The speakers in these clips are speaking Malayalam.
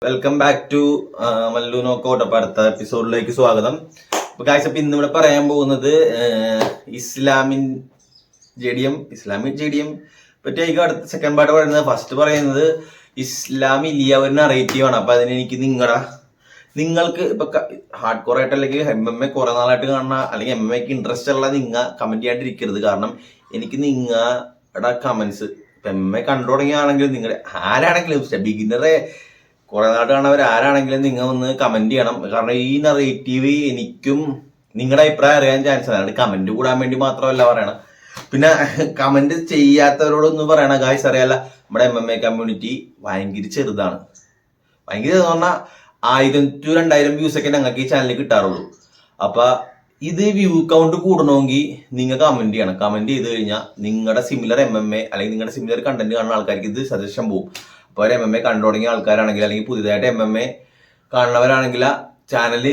Welcome back to Mallu knockout. അപ്പൊ അടുത്ത എപ്പിസോഡിലേക്ക് സ്വാഗതം. അപ്പൊ ഗായ്സ്, അപ്പൊ ഇന്ന് ഇവിടെ പറയാൻ പോകുന്നത് ഇസ്ലാമിക് ജെഡിയം പറ്റി അടുത്ത സെക്കൻഡ് പാർട്ട് പറയുന്നത്. ഫസ്റ്റ് പറയുന്നത് ഇസ്ലാമിലിയ ഒരു നറേറ്റീവ് ആണ്. അപ്പൊ അതിന് എനിക്ക് നിങ്ങൾക്ക് ഇപ്പൊ ഹാർഡ് കോർ ആയിട്ട് അല്ലെങ്കിൽ MMA കുറെ നാളായിട്ട് കാണുന്ന അല്ലെങ്കിൽ MMA ഇൻട്രസ്റ്റ് ഉള്ള കമന്റ് ചെയ്യാണ്ടിരിക്കരുത്. കാരണം എനിക്ക് നിങ്ങളുടെ കമന്റ്സ് ഇപ്പൊ MMA കണ്ടു തുടങ്ങിയാണെങ്കിലും നിങ്ങളുടെ ആരാണെങ്കിലും ബിഗിനറെ കുറെ നാട്ട് കാണുന്നവർ ആരാണെങ്കിലും നിങ്ങൾ ഒന്ന് കമന്റ് ചെയ്യണം. കാരണം ഈ നറേറ്റീവ് എനിക്കും നിങ്ങളുടെ അഭിപ്രായം അറിയാൻ ചാൻസ് ആണ്. കമന്റ് കൂടാൻ വേണ്ടി മാത്രമല്ല പറയണം. പിന്നെ കമന്റ് ചെയ്യാത്തവരോടൊന്നും പറയണം. ഗായ്സ്, അറിയാല നമ്മുടെ MMA കമ്മ്യൂണിറ്റി ഭയങ്കര ചെറുതാണ്. ഭയങ്കര പറഞ്ഞാൽ 1000 to 2000 വ്യൂസ് ഒക്കെ ഞങ്ങൾക്ക് ഈ ചാനലിൽ കിട്ടാറുള്ളൂ. അപ്പൊ ഇത് വ്യൂ കൗണ്ട് കൂടണമെങ്കിൽ നിങ്ങൾ കമന്റ് ചെയ്യണം. കമന്റ് ചെയ്ത് കഴിഞ്ഞാൽ നിങ്ങളുടെ സിമിലർ MMA അല്ലെങ്കിൽ നിങ്ങളുടെ സിമിലർ കണ്ടന്റ് കാണുന്ന ആൾക്കാർക്ക് ഇത് സജഷൻ പോകും. അപ്പോൾ ഒരു MMA കണ്ടു തുടങ്ങിയ ആൾക്കാരാണെങ്കിൽ അല്ലെങ്കിൽ പുതിയതായിട്ട് MMA കാണുന്നവരാണെങ്കിൽ ചാനൽ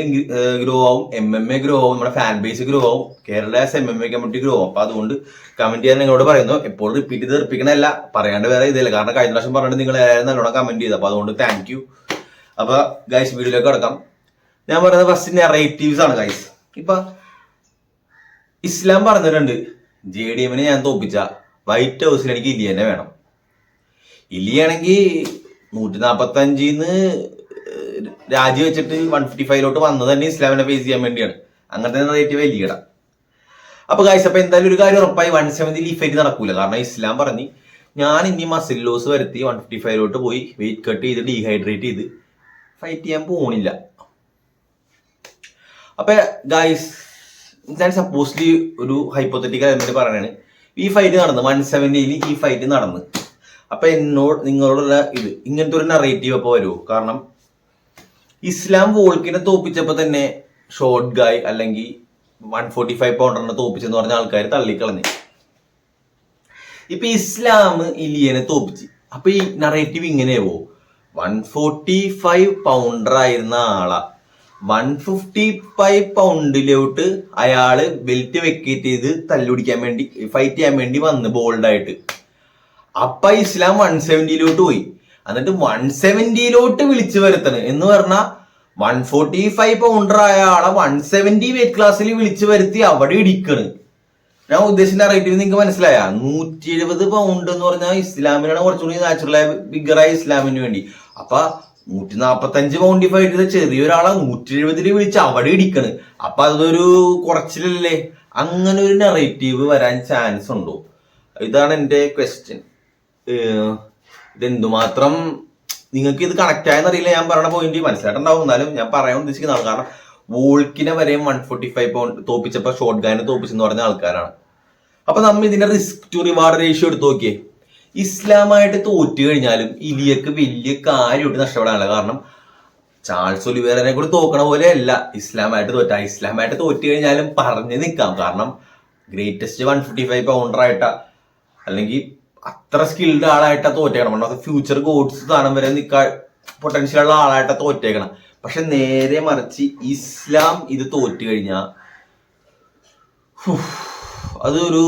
ഗ്രോ ആവും, MMA ഗ്രോ ആവും, നമ്മുടെ ഫാൻ ബേസ് ഗ്രോ ആവും, കേരള MMA കമ്മ്യൂണിറ്റി ഗ്രോ ആവും. അപ്പൊ അതുകൊണ്ട് കമന്റ് ചെയ്യാൻ നിങ്ങളോട് പറയുന്നു. എപ്പോഴും റിപ്പീറ്റ് ചെയ്ത് തെറിപ്പിക്കണല്ല, പറയാണ്ട് വേറെ ഇതില്ല. കാരണം കഴിഞ്ഞ പ്രാവശ്യം പറഞ്ഞിട്ട് നിങ്ങൾ എല്ലാവരും നല്ലോണം കമന്റ് ചെയ്തു. അപ്പൊ അതുകൊണ്ട് താങ്ക് യു. അപ്പൊ ഗൈസ്, വീഡിയോയിലേക്ക് കിടക്കാം. ഞാൻ പറയുന്നത് ഫസ്റ്റ് നറേറ്റീവ്സ് ആണ് ഗൈസ്. ഇപ്പൊ ഇസ്ലാം പറഞ്ഞിട്ടുണ്ട്, JDM ഞാൻ തോപ്പിച്ച വൈറ്റ് ഹൗസിൽ എനിക്ക് ഇലിയനെ വേണം. ഇലിയാണെങ്കിൽ 145 രാജിവെച്ചിട്ട് 155 വന്നത് തന്നെ ഇസ്ലാമിനെ ഫേസ് ചെയ്യാൻ വേണ്ടിയാണ്. അങ്ങനത്തെ നറേറ്റീവ് ഇലിയട. അപ്പൊ ഗൈസ്, അപ്പൊ എന്തായാലും ഒരു കാര്യം ഉറപ്പായി 170 ഈ ഫൈറ്റ് നടക്കൂല. കാരണം ഇസ്ലാം പറഞ്ഞ് ഞാൻ ഇനി മസിൽ ലോസ് വരുത്തി 155 പോയി വെയിറ്റ് കട്ട് ചെയ്ത് ഡീഹൈഡ്രേറ്റ് ചെയ്ത് ഫൈറ്റ് ചെയ്യാൻ പോണില്ല. അപ്പൊ ഗൈസ്, ഞാൻ സപ്പോസ്ലി ഒരു ഹൈപ്പോത്തറ്റിക്കൽ എലിമെന്റ് പറയണാണ്. ഈ ഫൈറ്റ് നടന്ന് 170 ഈ ഫൈറ്റ് നടന്ന്. അപ്പൊ നിങ്ങളോടുള്ള ഇങ്ങനത്തെ ഒരു നറേറ്റീവ് അപ്പൊ വരുമോ? കാരണം ഇസ്ലാം വോൾക്കിനെ തോപ്പിച്ചപ്പോ തന്നെ ഷോർട്ട് ഗായ് അല്ലെങ്കിൽ 145 പൗണ്ടറിനെ തോപ്പിച്ചെന്ന് പറഞ്ഞ ആൾക്കാർ തള്ളിക്കളഞ്ഞു. ഇപ്പൊ ഇസ്ലാം ഇലിയനെ തോപ്പിച്ച്. അപ്പൊ ഈ നറേറ്റീവ് ഇങ്ങനെയാവോ? 145 പൗണ്ടർ ആയിരുന്ന ആളാ 155 പൗണ്ടിലോട്ട് അയാള് ബെൽറ്റ് വെക്കേറ്റ് ചെയ്ത് തല്ലുപിടിക്കാൻ വേണ്ടി ഫൈറ്റ് ചെയ്യാൻ വേണ്ടി വന്ന് ബോൾഡായിട്ട്. അപ്പൊ ഇസ്ലാം 170 പോയി. എന്നിട്ട് 170 വിളിച്ചു വരുത്തണ് എന്ന് പറഞ്ഞാൽ 145 പൗണ്ടർ ആയ ആളെ 170 വെയിറ്റ് ക്ലാസ്സിൽ വിളിച്ചു വരുത്തി അവിടെ ഇടിക്കണ്. ഞാൻ ഉദ്ദേശിച്ച നറേറ്റീവ് നിങ്ങൾക്ക് മനസ്സിലായ? 170 പൗണ്ട് എന്ന് പറഞ്ഞാൽ ഇസ്ലാമിനാണ് കുറച്ചുകൂടി നാച്ചുറലായ ബിഗറായ ഇസ്ലാമിന് വേണ്ടി. അപ്പൊ 145 പൗണ്ടി ഫൈറ്റ് ചെയ്ത ചെറിയൊരാളെ 170 വിളിച്ച് അവിടെ ഇടിക്കണ്. അപ്പൊ അതൊരു കുറച്ചിലല്ലേ? അങ്ങനെ ഒരു നറേറ്റീവ് വരാൻ ചാൻസ് ഉണ്ടോ? ഇതാണ് എന്റെ ക്വസ്റ്റ്യൻ. ഇതെന്തുമാത്രം നിങ്ങൾക്ക് ഇത് കണക്ട് ആയെന്നറിയില്ല. ഞാൻ പറയുന്ന പോയിന്റ് മനസ്സിലായിട്ടുണ്ടാവും. എന്നാലും ഞാൻ പറയാൻ ഉദ്ദേശിക്കുന്നതാണ്. കാരണം വോൾക്കിനെ വരെയും 145 പൗണ്ട് തോപ്പിച്ചപ്പോ ഷോർട്ട് ഗാനെ തോപ്പിച്ചെന്ന് പറഞ്ഞ ആൾക്കാരാണ്. അപ്പൊ നമ്മൾ ഇതിന്റെ റിസ്ക് ടു റിവാർഡ് റേഷ്യോ എടുത്ത് നോക്കിയേ. ഇസ്ലാമായിട്ട് തോറ്റു കഴിഞ്ഞാലും ഇലിയക്ക് വലിയ കാര്യമായിട്ട് നഷ്ടപ്പെടാനില്ല. കാരണം ചാൾസ് ഒലിവേറിനെ കൂടി തോക്കണ പോലെ അല്ല ഇസ്ലാമായിട്ട് തോറ്റു കഴിഞ്ഞാലും പറഞ്ഞു നിൽക്കാം. കാരണം ഗ്രേറ്റസ്റ്റ് 155 പൗണ്ടർ ആയിട്ടാ അല്ലെങ്കിൽ അത്ര സ്കിൽഡ് ആളായിട്ടാ തോറ്റേക്കണം. ഫ്യൂച്ചർ ഗോഡ്സ് സ്ഥാനം വരെ നിൽക്കാൻ പൊട്ടൻഷ്യൽ ഉള്ള ആളായിട്ടാ തോറ്റേക്കണം. പക്ഷെ നേരെ മറിച്ച് ഇസ്ലാം ഇത് തോറ്റു കഴിഞ്ഞാൽ അതൊരു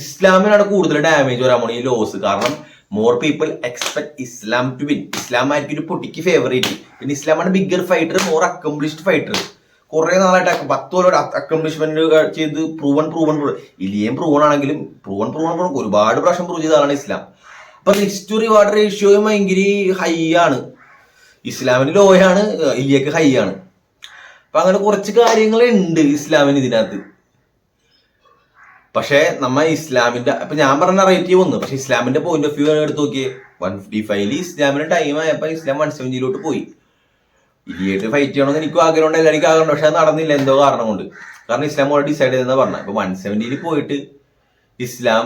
ഇസ്ലാമിനാണ് കൂടുതൽ ഡാമേജ് വരാൻ പോണ ഈ ലോസ്. കാരണം more people expect Islam to win. Islam ആയിരിക്കും ഒരു പൊട്ടിക്ക് ഫേവറേറ്റ്. പിന്നെ ഇസ്ലാമാണ് bigger fighter, more accomplished fighter. കുറെ നാളായിട്ട് 10 കൊല്ലം അക്കംപ്ലിഷ്മെന്റ് ചെയ്ത് പ്രൂവൺ ഇലിയും പ്രൂവൺ ആണെങ്കിലും ഒരുപാട് പ്രാവശ്യം പ്രൂവ് ചെയ്ത ആളാണ് ഇസ്ലാം. അപ്പൊ റിസ്ക് ടു റിവാർഡ് റേഷ്യോയും ഭയങ്കര ഹൈ ആണ്. ഇസ്ലാമിന് ലോ ആണ്, ഇലിയക്ക് ഹൈ ആണ്. അപ്പൊ അങ്ങനെ കുറച്ച് കാര്യങ്ങളുണ്ട് ഇസ്ലാമിന് ഇതിനകത്ത്. പക്ഷെ നമ്മ ഇസ്ലാമിന്റെ ഇപ്പൊ ഞാൻ പറഞ്ഞ നറേറ്റീവ് ഒന്ന്, പക്ഷെ ഇസ്ലാമിന്റെ പോയിന്റ് ഓഫ് വ്യൂ എടുത്ത് നോക്കിയേ. 155 ഇസ്ലാമിന് ടൈം ആയപ്പോ ഇസ്ലാം 170 പോയി. ഇലിയായിട്ട് ഫൈറ്റ് ചെയ്യണമെന്ന് എനിക്കും ആഗ്രഹമുണ്ട്, എല്ലാവർക്കും ആഗ്രഹമുണ്ട്. പക്ഷെ അത് നടന്നില്ല എന്തോ കാരണം കൊണ്ട്. കാരണം ഇസ്ലാം ഓൾറെഡി ഡിസൈഡ് ചെയ്തെന്നാ പറഞ്ഞത്. ഇപ്പൊ 170 പോയിട്ട് ഇസ്ലാം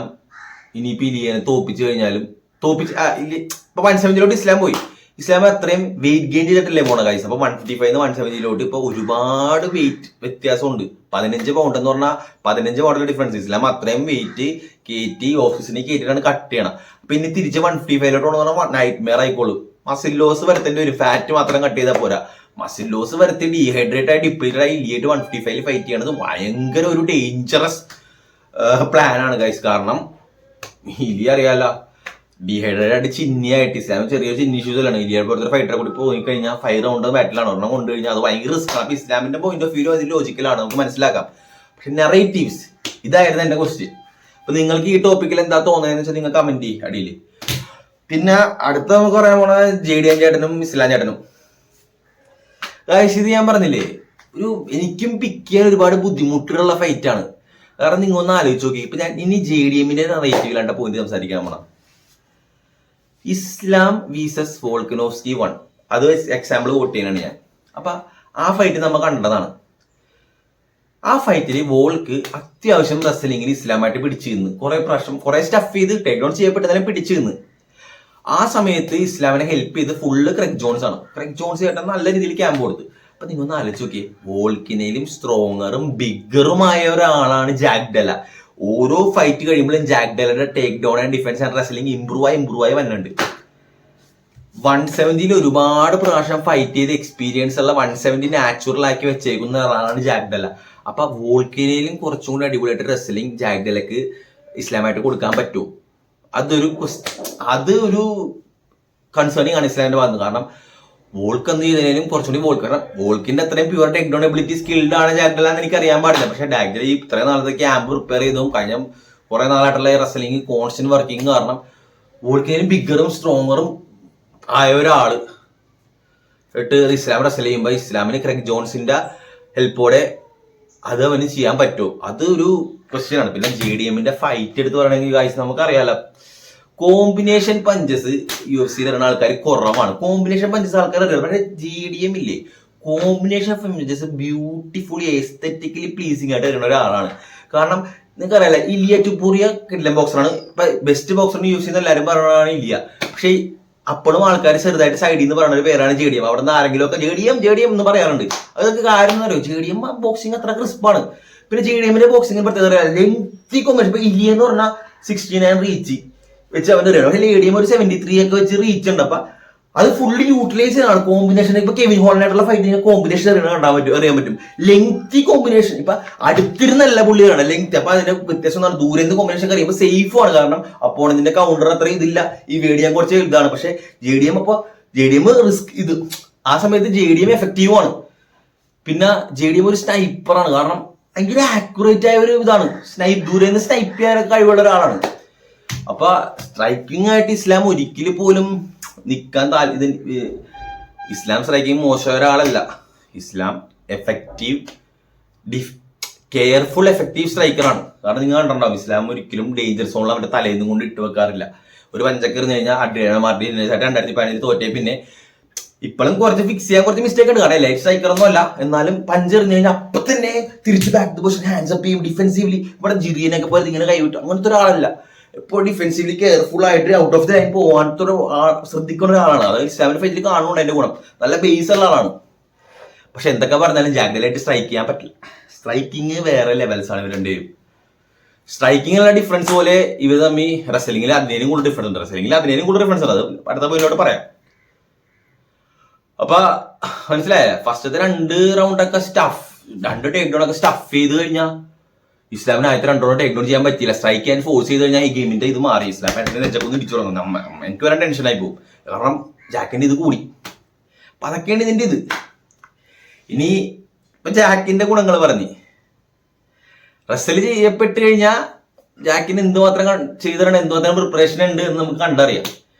ഇനിയിപ്പോ ഇലിയനെ തോപ്പിച്ചു കഴിഞ്ഞാലും ഇപ്പൊ 170 ഇസ്ലാം പോയി. ഇസ്ലാം അത്രയും വെയിറ്റ് ഗെയിൻ ചെയ്തിട്ടല്ലേ പോണ കാര്യം. അപ്പൊ 155 170 ഇപ്പൊ ഒരുപാട് വെയിറ്റ് വ്യത്യാസമുണ്ട്. 15 പൗണ്ട് എന്ന് പറഞ്ഞാൽ 15 പൗണ്ടിന്റെ ഡിഫറൻസ്. ഇസ്ലാം അത്രയും വെയിറ്റ് കയറ്റി ഓഫീസിനെ കയറ്റിട്ടാണ് കട്ട് ചെയ്യണം. അപ്പൊ ഇനി തിരിച്ച് 155 നൈറ്റ് മെയർ ആയിക്കോളൂ. മസിൽ ലോസ് വരുത്തേണ്ടി വരും. ഫാറ്റ് മാത്രം കട്ട് ചെയ്താൽ പോരാ. മസിൽ ലോസ് വരുത്തി ഡീഹൈഡ്രേറ്റ് ആയി ഡിപ്ലീറ്റഡ് ആയി ഇലിയായിട്ട് 155 ഫൈറ്റ് ചെയ്യണത് ഭയങ്കര ഒരു ഡേഞ്ചറസ് പ്ലാൻ ആണ് ഗൈസ്. കാരണം ഇലി അറിയാലോ, ഡീഹൈഡ്രേറ്റ് ആയിട്ട് ചിന്നിയായിട്ട് ഇസ്ലാം ചെറിയ ചിന്നി ഇഷ്യൂസിലാണ്. ഇലിയ പോലത്തെ ഫൈറ്ററെ കൂടി പോയി കഴിഞ്ഞാൽ 5 റൗണ്ട് ബാറ്റിലാണ് ഒരെണ്ണം കൊണ്ടു കഴിഞ്ഞാൽ അത് ഭയങ്കര റിസ്ക് ആണ്. അപ്പൊ ഇസ്ലാമിന്റെ പോയിന്റ് ഓഫ് വ്യൂ അതിൽ ലോജിക്കലാണ്, നമുക്ക് മനസ്സിലാക്കാം. പക്ഷെ നെറേറ്റീവ്സ് ഇതായിരുന്നു എന്റെ ക്വസ്റ്റ്യൻ. അപ്പൊ നിങ്ങൾക്ക് ഈ ടോപ്പിക്കിൽ എന്താ തോന്നുന്നതെന്ന് വെച്ചാൽ നിങ്ങൾ കമന്റ് ചെയ്യും അടിയിൽ. പിന്നെ അടുത്ത നമുക്ക് പറയാൻ പോണ JDM ചേട്ടനും ഇസ്ലാം ചേട്ടനും. ഇത് ഞാൻ പറഞ്ഞില്ലേ, എനിക്കും പിക്ക് ചെയ്യാൻ ഒരുപാട് ബുദ്ധിമുട്ടുള്ള ഫൈറ്റ് ആണ്. കാരണം നിങ്ങൾ ഒന്ന് ആലോചിച്ച് നോക്കി. ഇപ്പൊ ഞാൻ ഇനി JDMന്റെ നെറേറ്റീവിലാണ്ട പോയിന്റ് സംസാരിക്കാൻ പോണം. ഇസ്ലാം വീസസ് വോൾക്കനോവ്സ്കി 1 അത് എക്സാമ്പിൾ വോട്ട് ചെയ്യാനാണ് ഞാൻ. അപ്പൊ ആ ഫൈറ്റ് നമ്മൾ കണ്ടതാണ്. ആ ഫൈറ്റിൽ വോൾക്ക് അത്യാവശ്യം റെസ്ലിംഗിൽ ഇസ്ലാമായിട്ട് പിടിച്ചു നിന്ന് കുറെ പ്രാവശ്യം കുറെ സ്റ്റഫ് ചെയ്ത് ടേക്ക് ഡൗൺ ചെയ്യപ്പെട്ടതാലും പിടിച്ചു നിന്ന്. ആ സമയത്ത് ഇസ്ലാമിനെ ഹെൽപ്പ് ചെയ്ത് ഫുള്ള് ക്രെഗ് ജോൺസ് ആണ്. ക്രെഗ് ജോൺസ് ചേട്ടൻ നല്ല രീതിയിൽ ക്യാമ്പ് കൊടുത്ത്. അപ്പൊ നിങ്ങൾ ഒന്ന് ആലോചിച്ച് നോക്കിയേ, വോൾക്കിനേലും സ്ട്രോങ്ങറും ബിഗറുമായ ഒരാളാണ് ജാക്ക് ഡെല. ഓരോ ഫൈറ്റ് കഴിയുമ്പോഴും ജാക്ക് ഡെലയുടെ take down and defence and wrestling improve ആയി വന്നിട്ടുണ്ട്. 170 ഒരുപാട് പ്രാവശ്യം ഫൈറ്റ് ചെയ്ത് എക്സ്പീരിയൻസ് ഉള്ള 170 നാച്ചുറൽ ആക്കി വെച്ചേക്കുന്ന ഒരാളാണ് ജാക്ക് ഡെല. അപ്പൊ വോൾക്കിനേലും കുറച്ചും കൂടി അടിപൊളിയായിട്ട് റെസ്ലിംഗ് ജാക്ക് ഡെലക്ക് ഇസ്ലാമായിട്ട് കൊടുക്കാൻ പറ്റുമോ? അതൊരു കൺസേണിങ് ആണ് ഇസ്ലാമിന്റെ ഭാഗത്ത്. കാരണം വോൾക്ക് എന്ത് ചെയ്തതിനും കുറച്ചുകൂടി കാരണം വോൾക്കിന്റെ അത്രയും pure tech down ability skilled ആണ് ജാക്ക് ഡെല എന്ന് എനിക്ക് അറിയാൻ പാടില്ല. പക്ഷെ ജാക്ക് ഡെല ഇത്രയും നാളത്തെ ക്യാമ്പ് പ്രിപ്പയർ ചെയ്തതും കഴിഞ്ഞ കുറെ നാളായിട്ടുള്ള റെസ്ലിംഗ് കോൺസ്റ്റന്റ് വർക്കിംഗ് കാരണം വോൾക്കിനേലും ബിഗറും സ്ട്രോങ്ങറും ആയ ഒരാള് ഇസ്ലാം റെസ്ൽ ചെയ്യുമ്പോൾ ഇസ്ലാമിന് ക്രെഗ് ജോൺസിന്റെ ഹെൽപ്പോടെ അത് അവന് ചെയ്യാൻ പറ്റുമോ? അത് ഒരു ക്വസ്റ്റ്യൻ ആണ്. പിന്നെ JDMന്റെ ഫൈറ്റ് എടുത്ത് പറയണമെങ്കിൽ ഗൈസ് നമുക്കറിയാലോ, കോമ്പിനേഷൻ പഞ്ചസ് UFC ഇടുന്ന ആൾക്കാർ കുറവാണ്. കോമ്പിനേഷൻ പഞ്ചസ് ആൾക്കാർ അറിയാം. പക്ഷെ JDM ഇല്ലേ, combination punches beautifully aesthetically pleasing ആയിട്ട് വരുന്ന ഒരാളാണ്. കാരണം നിങ്ങൾക്ക് അറിയാലോ, ഇലിയ ടുപൂറിയ കിഡ്ലൻ ബോക്സറാണ്. ഇപ്പൊ ബെസ്റ്റ് ബോക്സറിന് യൂസ് ചെയ്യുന്ന എല്ലാവരും പറയുന്നതാണ് ഇലിയ. പക്ഷെ അപ്പോഴും ആൾക്കാർ ചെറുതായിട്ട് സൈഡിൽ നിന്ന് പറയുന്ന ഒരു പേരാണ് JDM. അവിടെ നിന്ന് ആരെങ്കിലും ഒക്കെ JDM എന്ന് പറയാറുണ്ട്. അതൊക്കെ കാര്യം എന്ന് പറയുമോ, JDM ബോക്സിംഗ് അത്ര ക്രിസ്പാണ്. പിന്നെ JDMന്റെ ബോക്സിംഗ് പ്രത്യേകത ലെങ്തി കോമ്പിനേഷൻ. ഇപ്പൊ ഇലിയ എന്ന് പറഞ്ഞാൽ 69 റീച്ച് വെച്ച് അവന്റെ അറിയാം. പക്ഷെ JDM ഒരു 73 ഒക്കെ വെച്ച് റീച്ച് ഉണ്ട്. അപ്പൊ അത് ഫുള്ളി യൂട്ടിലൈസ് ആണ് കോമ്പിനേഷൻ. ഇപ്പൊ കെവിൻ ഹോളിനായിട്ടുള്ള ഫൈറ്റിന് കോമ്പിനേഷൻ അറിയാൻ പറ്റും. Lengthy combination. ഇപ്പൊ അടുത്തിരുന്നല്ല പുള്ളിയാണ് ലെങ്ത്. അപ്പൊ അതിന്റെ വ്യത്യാസം എന്താണ്, ദൂരം കോമ്പിനേഷൻ അറിയുമ്പോൾ സേഫ് ആണ്. കാരണം അപ്പോണന്റിന്റെ കൗണ്ടർ അത്ര ഇതില്ല. ഈ JDM കുറച്ച് ഇതാണ്. പക്ഷെ JDM റിസ്ക് ഇത് ആ സമയത്ത് JDM എഫക്റ്റീവ് ആണ്. പിന്നെ JDM ഒരു സ്നൈപ്പറാണ്. കാരണം ഭയങ്കര ആക്യുറേറ്റ് ആയ ഒരു ഇതാണ്. ദൂരെ നിന്ന് സ്നൈപ്പ് ചെയ്യാനൊക്കെ കഴിവുള്ള ഒരാളാണ്. അപ്പൊ സ്ട്രൈക്കിംഗ് ആയിട്ട് ഇസ്ലാം ഒരിക്കലും പോലും നിൽക്കാൻ ഇസ്ലാം സ്ട്രൈക്കിംഗ് മോശം ഒരാളല്ല. ഇസ്ലാം കെയർഫുൾ എഫക്റ്റീവ് സ്ട്രൈക്കറാണ്. കാരണം നിങ്ങൾ കണ്ടിട്ടുണ്ടാവും, ഇസ്ലാം ഒരിക്കലും ഡേഞ്ചർ സോണിൽ അവന്റെ തലേന്നും കൊണ്ട് ഇട്ട് വെക്കാറില്ല. ഒരു പഞ്ചക്കെറിഞ്ഞ് കഴിഞ്ഞാൽ അഡ്രിയാന മാർട്ടിൻ 2015 തോറ്റേ പിന്നെ ഇപ്പോഴും കുറച്ച് ഫിക്സ് ചെയ്യാൻ കുറച്ച് മിസ്റ്റേക്ക് ഉണ്ട്. കാരണം ലൈറ്റ് സ്ട്രൈക്കർ ഒന്നും അല്ല. എന്നാലും പഞ്ചെറിഞ്ഞ് കഴിഞ്ഞാൽ അപ്പൊ തന്നെ തിരിച്ച് back the position hands up ചെയ്യും. ഡിഫെൻസീവ്ലി ഇവിടെ ജിറിയനൊക്കെ പോലെ ഇങ്ങനെ കൈവിട്ടു അങ്ങനത്തെ ഒരാളല്ല. ഇപ്പോൾ ഡിഫെൻസീവ്ലി കെയർഫുൾ ആയിട്ട് ഔട്ട് ഓഫ് ദി ലൈൻ പോകാനത്തെ ശ്രദ്ധിക്കുന്ന ഒരാളാണ്. അത് ഇസ്ലാമിന്റെ ഫൈറ്റിൽ കാണുന്നുണ്ട് അതിന്റെ ഗുണം. നല്ല ബേസ് ഉള്ള ആളാണ്. പക്ഷെ എന്തൊക്കെ പറഞ്ഞാലും ജാക്ക് ഡെലയായിട്ട് സ്ട്രൈക്ക് ചെയ്യാൻ പറ്റില്ല. സ്ട്രൈക്കിങ് വേറെ ലെവൽസ് ആണ് ഇവർ രണ്ടുപേരും. സ്ട്രൈക്കിംഗ് ഉള്ള ഡിഫറൻസ് പോലെ ഇവർ തമ്മിൽ റെസ്ലിംഗിൽ അതിനേലും കൂടുതൽ ഡിഫറൻസ് ഉണ്ട്. റെസ്ലിംഗിൽ അതിനേലും കൂടുതൽ ഡിഫറൻസ് ഉണ്ട്. അത് അടുത്ത പോയിന്റോട്ട് പറയാം. അപ്പൊ മനസ്സിലായ, ഫസ്റ്റത്തെ 2 റൗണ്ടൊക്കെ രണ്ട് ടേക്ക് ഡൗൺ ഒക്കെ സ്റ്റഫ് ചെയ്ത് കഴിഞ്ഞാൽ ഇസ്ലാമിന് ആദ്യത്തെ 2 റൗണ്ട് ടേക്ക് ഡൗൺ ചെയ്യാൻ പറ്റില്ല. സ്ട്രൈക്ക് ചെയ്യാൻ ഫോഴ്സ് ചെയ്ത് കഴിഞ്ഞാൽ ഈ ഗെയിമിന്റെ ഇത് മാറി. ഇസ്ലാം നെച്ചൊന്ന് ഇടിച്ചു തുടങ്ങും. എനിക്ക് വരാൻ ടെൻഷനായി പോകും. കാരണം ജാക്കിന്റെ ഇത് കൂടി. അപ്പൊ അതൊക്കെയാണ് ഇതിന്റെ ഇത്. ഇനി ഇപ്പൊ ജാക്കിന്റെ ഗുണങ്ങൾ പറഞ്ഞ് റെസ്ൽ ചെയ്യപ്പെട്ട് കഴിഞ്ഞാൽ ജാക്കിന് എന്തുമാത്രം ചെയ്തിട്ടുണ്ട്, എന്തുമാത്രം പ്രിപ്പറേഷൻ ഉണ്ട് എന്ന് നമുക്ക് കണ്ടറിയാം.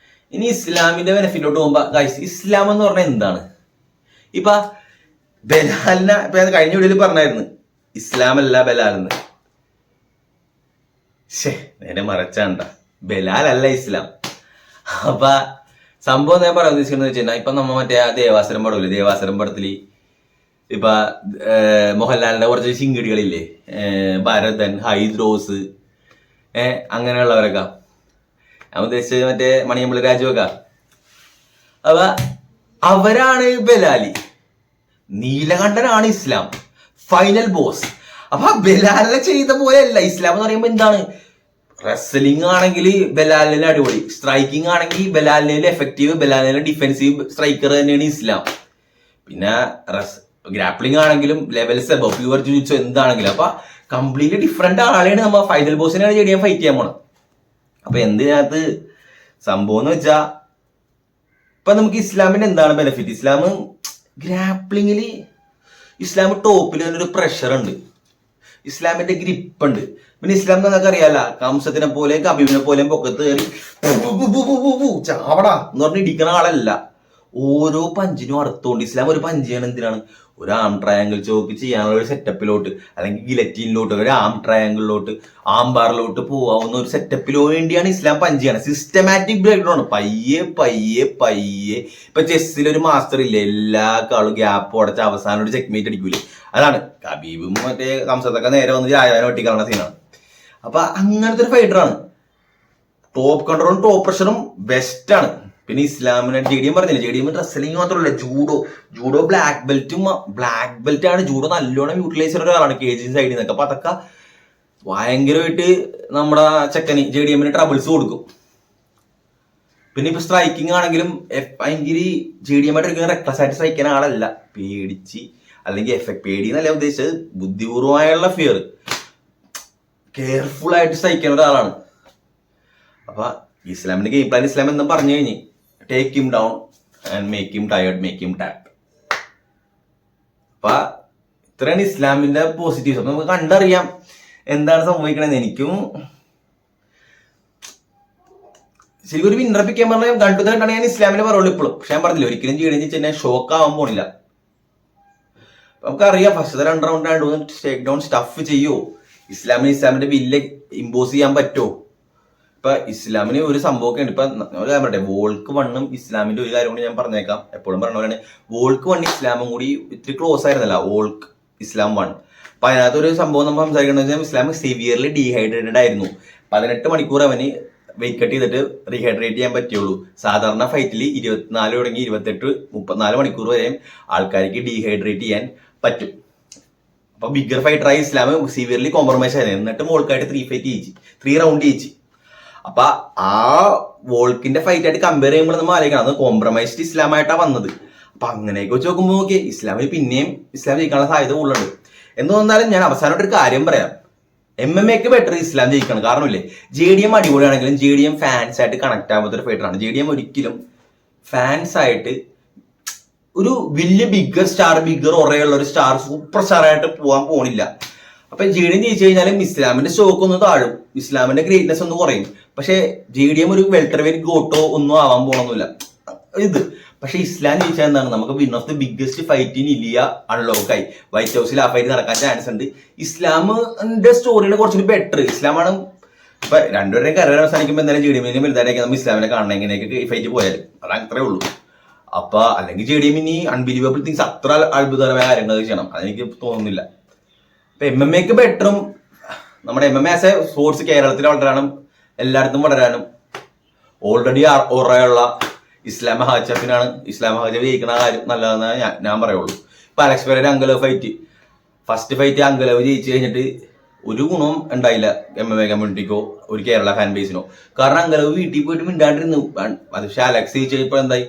ഇനി ഇസ്ലാമിന്റെ ബെനിഫിറ്റോട്ട് പോകുമ്പോ ഗൈസ്, ഇസ്ലാം എന്ന് പറഞ്ഞാൽ എന്താണ്? ഇപ്പൊ ബലാലിനെ ഇപ്പൊ ഞാൻ കഴിഞ്ഞ വീഡിയോയിൽ പറഞ്ഞായിരുന്നു, ഇസ്ലാം അല്ല ബലാലെന്ന്. നേരെ മറച്ചാണ്ട, ബലാൽ അല്ല ഇസ്ലാം. അപ്പൊ സംഭവം ഞാൻ പറയാൻ ഉദ്ദേശിക്കുന്നത് വെച്ച് കഴിഞ്ഞാൽ, ഇപ്പൊ നമ്മ മറ്റേ ആ ദേവാസുരം പടമില്ലേ, ദേവാസുരം പടത്തില് ഇപ്പൊ മോഹൻലാലിന്റെ കുറച്ച് ചിങ്കിടികളില്ലേ, ഭരതൻ, ഹൈദ്രോസ്, അങ്ങനെയുള്ളവരൊക്കെ. ഞാൻ ഉദ്ദേശിച്ചത് മറ്റേ മണിയമ്പിളി രാജുവൊക്കെ. അപ്പൊ അവരാണ് ബലാലി. നീലകണ്ഠനാണ് ഇസ്ലാം, ഫൈനൽ ബോസ്. അപ്പൊ ബലാലിനെ ചെയ്ത പോലെയല്ല ഇസ്ലാം എന്ന് പറയുമ്പോ എന്താണ്? റെസ്ലിംഗ് ആണെങ്കിൽ ബലാലിന് അടിപൊളി, സ്ട്രൈക്കിംഗ് ആണെങ്കിൽ ബലാലിന് എഫക്റ്റീവ്, ബലാലിന് ഡിഫെൻസീവ് സ്ട്രൈക്കർ തന്നെയാണ് ഇസ്ലാം. പിന്നെ ഗ്രാപ്ലിംഗ് ആണെങ്കിലും ലെവൽസ് പ്യുവർ ജൂജിറ്റ്സു എന്താണെങ്കിലും. അപ്പൊ കംപ്ലീറ്റ്ലി ഡിഫറെന്റ് ആളെയാണ് നമ്മ ഫൈനൽ ബോസിനാണ് JDM ഫൈറ്റ് ചെയ്യാൻ പോണത്. അപ്പൊ എന്തിനകത്ത് സംഭവം എന്ന് വെച്ചാ ഇപ്പൊ നമുക്ക് ഇസ്ലാമിന്റെ എന്താണ് ബെനിഫിറ്റ്? ഗ്രാപ്ലിങ്ങില് ഇസ്ലാം ടോപ്പിൽ ഒരു പ്രഷർ ഉണ്ട്, ഇസ്ലാമിന്റെ ഗ്രിപ്പ് ഉണ്ട്. പിന്നെ ഇസ്ലാം നമുക്ക് അറിയാല, കംസത്തിനെ പോലെ കബീബിനെ പോലെ പൊക്കത്ത് കയറി ചാവടാ എന്ന് പറഞ്ഞ് ഇടിക്കുന്ന ആളല്ല. ഓരോ പഞ്ചിനും അർത്ഥമുണ്ട്. ഇസ്ലാം ഒരു പഞ്ച് ചെയ്യണം എന്തിനാണ്? ഒരു ആം ട്രയാങ്കിൾ ചോക്ക് ചെയ്യാനുള്ള ഒരു സെറ്റപ്പിലോട്ട്, അല്ലെങ്കിൽ ഗിലറ്റീനിലോട്ട്, ഒരു ആം ട്രയാങ്കിളിലോട്ട്, ആംബാറിലോട്ട് പോവാവുന്ന ഒരു സെറ്റപ്പിന് വേണ്ടിയാണ് ഇസ്ലാം പഞ്ച് ചെയ്യണം. സിസ്റ്റമാറ്റിക് ബ്രേക്ക് ഡൗൺ, പയ്യെ പയ്യെ പയ്യെ. ഇപ്പൊ ചെസ്സിൽ ഒരു മാസ്റ്റർ ഇല്ലേ, എല്ലാ കാളും ഗ്യാപ്പ് ഉടച്ച് അവസാനം ഒരു ചെക്ക് മേറ്റ് അടിക്കൂലേ, അതാണ്. കബീബും മറ്റേ കംസത്തൊക്കെ നേരെ വന്ന് രാജാവിനെ ഒട്ടിക്കാനുള്ള സീനാണ്. അപ്പൊ അങ്ങനത്തെ ഒരു ഫൈറ്ററാണ്. ടോപ്പ് കൺട്രോളും ടോപ്പ് പ്രഷറും ബെസ്റ്റാണ്. പിന്നെ ഇസ്ലാമിനെ JDM പറഞ്ഞില്ലേ, JDM റെസ്ലിംഗ് മാത്രമല്ല, ജൂഡോ ബ്ലാക്ക് ബെൽറ്റ് ആണ്. ജൂഡോ നല്ലോണം യൂട്ടിലൈസ് ചെയ്യുന്ന ഒരാളാണ് KG സൈഡിൽ നിന്നൊക്കെ. അപ്പൊ അതൊക്കെ ഭയങ്കരമായിട്ട് നമ്മുടെ ചെക്കന് JDM ട്രബിൾസ് കൊടുക്കും. പിന്നെ ഇപ്പൊ സ്ട്രൈക്കിംഗ് ആണെങ്കിലും ഭയങ്കര JDM ആയിട്ട് എടുക്കുന്ന റെക്ലസ് ആയിട്ട് സ്ട്രൈക്ക് ചെയ്യുന്ന ആളല്ല, പേടിച്ച് അല്ലെങ്കിൽ പേടി എന്നല്ല ഉദ്ദേശിച്ചത്, ബുദ്ധിപൂർവമായുള്ള ഫിയർ, കെയർഫുൾ ആയിട്ട് സ്ട്രൈക്ക് ചെയ്യുന്ന ഒരാളാണ്. അപ്പൊ ഇസ്ലാമിന്റെ ഗെയിം പ്ലാൻ ഇസ്ലാം എന്ന് പറഞ്ഞു കഴിഞ്ഞ് take him down and make him tired, make him tap. അപ്പൊ ഇത്രയാണ് ഇസ്ലാമിന്റെ പോസിറ്റീവ്സ്. അപ്പൊ നമുക്ക് കണ്ടറിയാം എന്താണ് സംഭവിക്കണമെന്ന്. എനിക്കും ശരിക്കും ഒരു വിന്നറപ്പിക്കാൻ പറഞ്ഞാൽ കണ്ടു കണ്ടാണ് ഞാൻ ഇസ്ലാമിനെ പറയുള്ളൂ ഇപ്പോഴും. പക്ഷെ ഞാൻ പറഞ്ഞില്ല, ഒരിക്കലും ചെയ്യണമെന്ന് ഷോക്ക് ആവാൻ പോണില്ല. നമുക്കറിയാം first 2 round take down stuff ചെയ്യുമോ, ഇസ്ലാമിന്റെ വില്ല് ഇമ്പോസ് ചെയ്യാൻ പറ്റുമോ? ഇപ്പൊ ഇസ്ലാമിന് ഒരു സംഭവമൊക്കെ ഉണ്ട്. ഇപ്പൊ പറയട്ടെ, വോൾക്ക് 1 ഇസ്ലാമിന്റെ ഒരു കാര്യം കൂടി ഞാൻ പറഞ്ഞേക്കാം, എപ്പോഴും പറഞ്ഞ പോലെയാണ്. വോൾക്ക് 1 ഇസ്ലാമും കൂടി ഇത്തിരി ക്ലോസ് ആയിരുന്നല്ല, വോൾക്ക് ഇസ്ലാം 1. അപ്പൊ അതിനകത്ത് ഒരു സംഭവം നമ്മൾ സംസാരിക്കുന്നത് വെച്ചാൽ ഇസ്ലാം സിവിയർലി ഡീഹൈഡ്രേറ്റഡ് ആയിരുന്നു. 18 മണിക്കൂർ അവന് വെയിറ്റ് കട്ട് ചെയ്തിട്ട് റീഹൈഡ്രേറ്റ് ചെയ്യാൻ പറ്റുള്ളൂ. സാധാരണ ഫൈറ്റിൽ 24 തുടങ്ങി 28, 34 മണിക്കൂർ വരെയും ആൾക്കാർക്ക് ഡീഹൈഡ്രേറ്റ് ചെയ്യാൻ പറ്റും. അപ്പൊ ബിഗർ ഫൈറ്ററായി ഇസ്ലാം സിവിയർലി കോംപ്രമൈസ് ആയിരുന്നു. എന്നിട്ട് വോൾക്കായിട്ട് 3 റൗണ്ട് ജയിച്ചു. അപ്പൊ ആ വോൾക്കിന്റെ ഫൈറ്റ് ആയിട്ട് കമ്പയർ ചെയ്യുമ്പോൾ നമ്മൾ ആലോചിക്കണം, അത് കോംപ്രമൈസ്ഡ് ഇസ്ലാമായിട്ടാണ് വന്നത്. അപ്പൊ അങ്ങനെയൊക്കെ വെച്ച് നോക്കുമ്പോൾ നോക്കിയേ ഇസ്ലാമിൽ പിന്നെയും ഇസ്ലാം ജയിക്കാനുള്ള സാധ്യത കൂടുതലുണ്ട്. എന്ന് തോന്നാലും ഞാൻ അവസാനമായിട്ട് ഒരു കാര്യം പറയാം, MMA ബെറ്റർ ഇസ്ലാം ജയിക്കണം. കാരണമില്ലേ, JDM അടിപൊളിയാണെങ്കിലും JDM ഫാൻസ് ആയിട്ട് കണക്ട് ആവാത്ത ഒരു ഫൈറ്ററാണ്. JDM ഒരിക്കലും ഫാൻസ് ആയിട്ട് ഒരു വലിയ ബിഗർ ഒറയുള്ള ഒരു സ്റ്റാർ, സൂപ്പർ സ്റ്റാർ ആയിട്ട് പോകാൻ പോണില്ല. അപ്പൊ JDM ജയിച്ചു കഴിഞ്ഞാലും ഇസ്ലാമിന്റെ സ്റ്റോക്ക് ഒന്ന് താഴും, ഇസ്ലാമിന്റെ ഗ്രേറ്റ്നെസ് ഒന്ന് കുറയും. പക്ഷെ JDM ഒരു വെൽട്ടർവെയ്റ്റ് ഗോട്ടോ ഒന്നും ആവാൻ പോകണമെന്നില്ല ഇത്. പക്ഷെ ഇസ്ലാം ജയിച്ചാൽ എന്താണ്, നമുക്ക് win of the biggest fight in India അൺലോക്കായി. വൈറ്റ് ഹൗസിൽ ആ ഫൈറ്റ് നടക്കാൻ ചാൻസ് ഉണ്ട്. ഇസ്ലാമിന്റെ സ്റ്റോറിയാണ് കുറച്ചുകൂടി ബെറ്റർ. ഇസ്ലാമാണ് ഇപ്പൊ രണ്ടുപേരുടെയും കരയിൽ അവസാനിക്കുമ്പോൾ എന്തായാലും JDM വലുതായിട്ടൊക്കെ നമ്മൾ ഇസ്ലാമിനെ കാണണം, എങ്ങനെയൊക്കെ ഈ ഫൈറ്റ് പോയാലും. അത് അത്രേ ഉള്ളൂ. അപ്പൊ അല്ലെങ്കിൽ JDM ഇനി അൺബിലീവബിൾ തിങ്സ്, അത്ര അത്ഭുതകരമായ കാര്യങ്ങൾ ചെയ്യണം, അതെനിക്ക് തോന്നുന്നില്ല. ഇപ്പൊ MMA ബെറ്ററും നമ്മുടെ MMA ആസ് എ സ്പോർട്സ് കേരളത്തിൽ വളരാനും എല്ലായിടത്തും വളരാനും ഓൾറെഡി ഓറയുള്ള ഇസ്ലാം മഹാചഫിനാണ്. ഇസ്ലാം മഹാചഫ് ജയിക്കുന്ന കാര്യം നല്ലതെന്ന് ഞാൻ പറയുള്ളൂ. ഇപ്പൊ Alex Pereira Ankalaev fight, first fight Ankalaev ജയിച്ചു കഴിഞ്ഞിട്ട് ഒരു ഗുണവും ഉണ്ടായില്ല MMA കമ്മ്യൂണിറ്റിക്കോ ഒരു കേരള ഫാൻ ബേസിനോ. കാരണം അങ്കലവ് വീട്ടിൽ പോയിട്ട് മിണ്ടാണ്ടിരുന്നു. അത് പക്ഷെ അലക്സ് ജയിച്ചു കഴിഞ്ഞപ്പോൾ എന്തായി,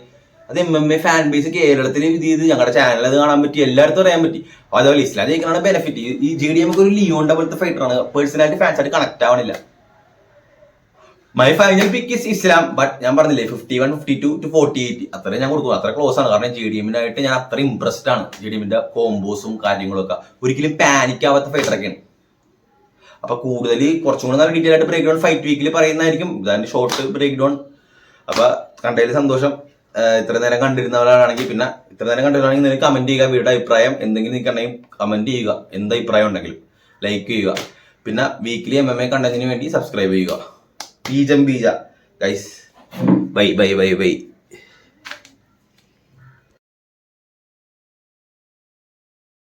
അത് MMA ഫാൻ ബേസ് കേരളത്തിൽ ഇത് ചെയ്ത് ഞങ്ങളുടെ ചാനൽ അത് കാണാൻ പറ്റി, എല്ലായിടത്തും അറിയാൻ പറ്റി. അതുപോലെ ഇസ്ലാം ജയിക്കാനാണ് ബെനിഫിറ്റ്. ഈ JDM ഒരു ലിയോൺ പോലത്തെ ഫൈറ്ററാണ്, പേഴ്സണാലിറ്റി ഫാൻസ് ആയിട്ട് കണക്ട് ആവണില്ല. My final pick is Islam. But ഞാൻ പറഞ്ഞില്ലേ 51, 52 to 48 അത്രയും ഞാൻ കൊടുക്കും, അത്ര ക്ലോസ് ആണ്. കാരണം JDM-നായിട്ട് ഞാൻ അത്ര ഇംപ്രസ്ഡ് ആണ്. JDM-ന്റെ കോംബോസും കാര്യങ്ങളൊക്കെ ഒരിക്കലും പാനിക് ആവാത്ത ഫൈറ്ററൊക്കെയാണ്. അപ്പൊ കൂടുതൽ കുറച്ചും കൂടെ നല്ല ഡീറ്റെയിൽ ആയിട്ട് ബ്രേക്ക് ഡൗൺ ഫൈറ്റ് വീക്കിൽ പറയുന്നതായിരിക്കും. ഇതാണ്ട് ഷോർട്ട് ബ്രേക്ക് ഡൗൺ. അപ്പൊ കണ്ടതിൽ സന്തോഷം. ഇത്ര നേരം കണ്ടിരുന്നവരാണെങ്കിൽ പിന്നെ ഇത്ര നേരം കണ്ടിരുന്നാണെങ്കിൽ നിങ്ങൾക്ക് കമന്റ് ചെയ്യുക, വീഡിയോ അഭിപ്രായം എന്തെങ്കിലും നിങ്ങൾക്ക് ഉണ്ടെങ്കിൽ കമന്റ് ചെയ്യുക. എന്ത് അഭിപ്രായം ഉണ്ടെങ്കിലും ലൈക്ക് ചെയ്യുക. പിന്നെ വീക്കിലി MMA കണ്ടതിന് വേണ്ടി സബ്സ്ക്രൈബ് ചെയ്യുക. ബീജ guys, bye bye bye by.